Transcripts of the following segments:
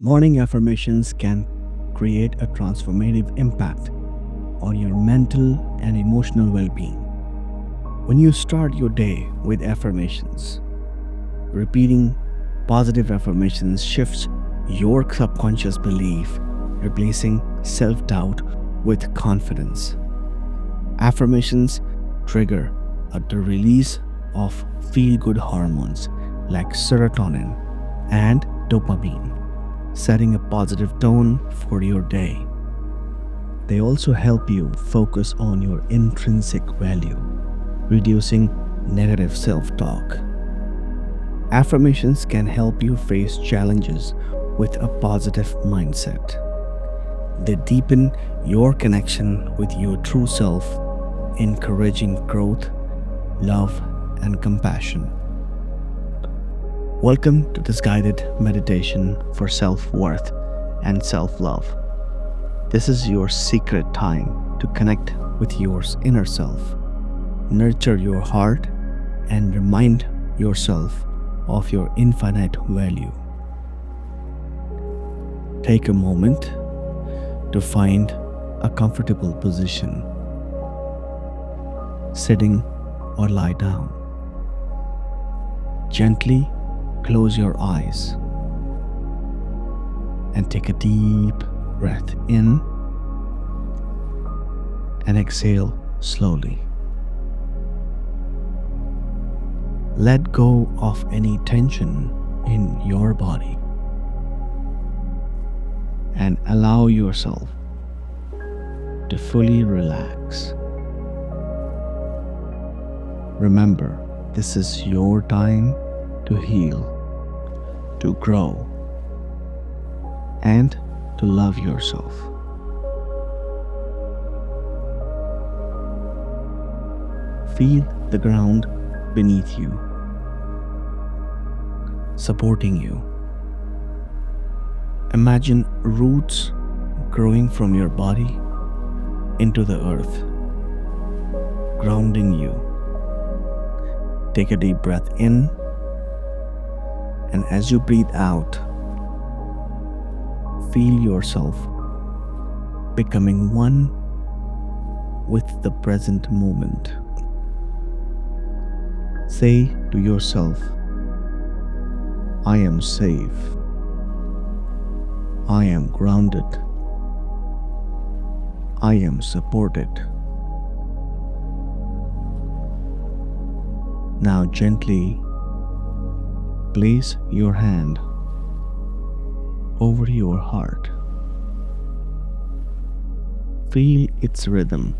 Morning affirmations can create a transformative impact on your mental and emotional well being. When you start your day with affirmations, repeating positive affirmations shifts your subconscious belief, replacing self doubt with confidence. Affirmations trigger the release of feel good hormones like serotonin and dopamine, setting a positive tone for your day. They also help you focus on your intrinsic value, reducing negative self talk. Affirmations can help you face challenges with a positive mindset. They deepen your connection with your true self, encouraging growth, love, and compassion. Welcome to this guided meditation for self worth and self love. This is your secret time to connect with your inner self, nurture your heart, and remind yourself of your infinite value. Take a moment to find a comfortable position, sitting or lie down. Gently close your eyes and take a deep breath in and exhale slowly. Let go of any tension in your body and allow yourself to fully relax. Remember, this is your time to heal, to grow, and to love yourself. Feel the ground beneath you, supporting you. Imagine roots growing from your body into the earth, grounding you. Take a deep breath in, and as you breathe out, feel yourself becoming one with the present moment. Say to yourself, I am safe. I am grounded. I am supported. Now gently place your hand over your heart. Feel its rhythm.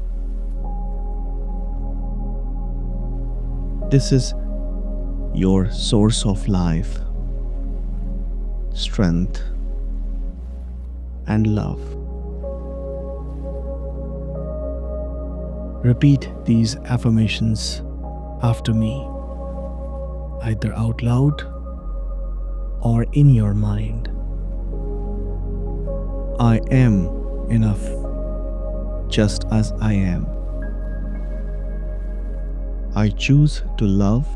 This is your source of life, strength, and love. Repeat these affirmations after me, either out loud or in your mind. I am enough just as I am. I choose to love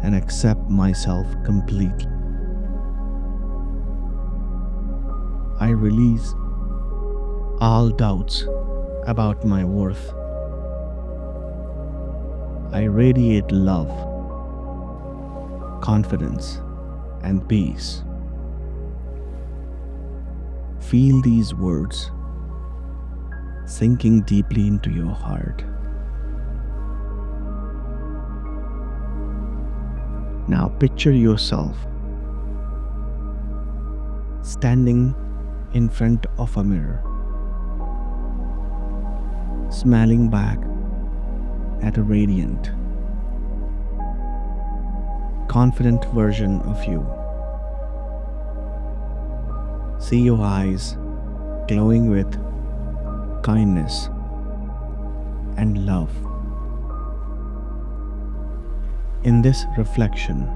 and accept myself completely. I release all doubts about my worth. I radiate love, confidence, and peace. Feel these words sinking deeply into your heart. Now picture yourself standing in front of a mirror, smiling back at a radiant, confident version of you. See your eyes glowing with kindness and love. In this reflection,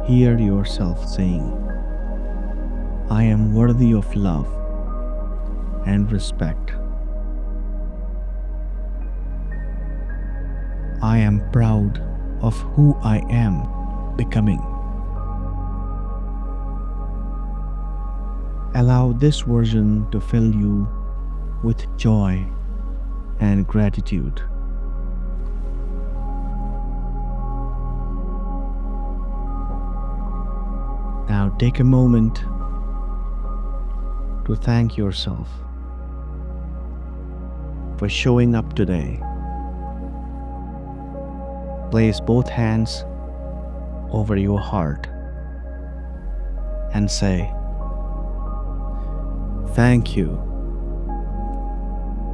hear yourself saying, I am worthy of love and respect. I am proud of who I am becoming. Allow this version to fill you with joy and gratitude. Now take a moment to thank yourself for showing up today. Place both hands over your heart and say, "Thank you."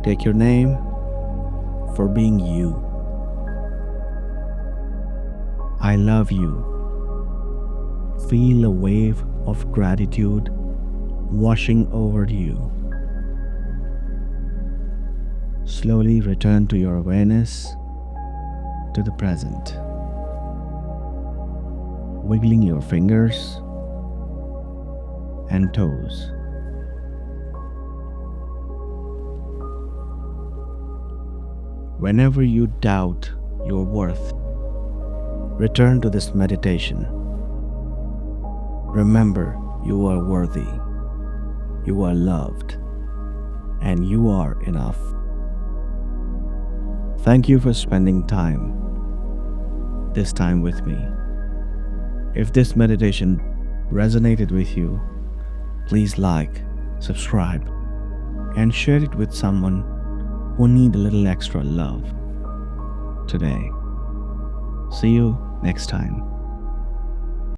Take your name for being you. I love you. Feel a wave of gratitude washing over you. Slowly return to your awareness, to the present. Wiggling your fingers and toes. Whenever you doubt your worth, return to this meditation. Remember, you are worthy, you are loved, and you are enough. Thank you for spending this time with me. If this meditation resonated with you, please like, subscribe, and share it with someone who needs a little extra love today. See you next time.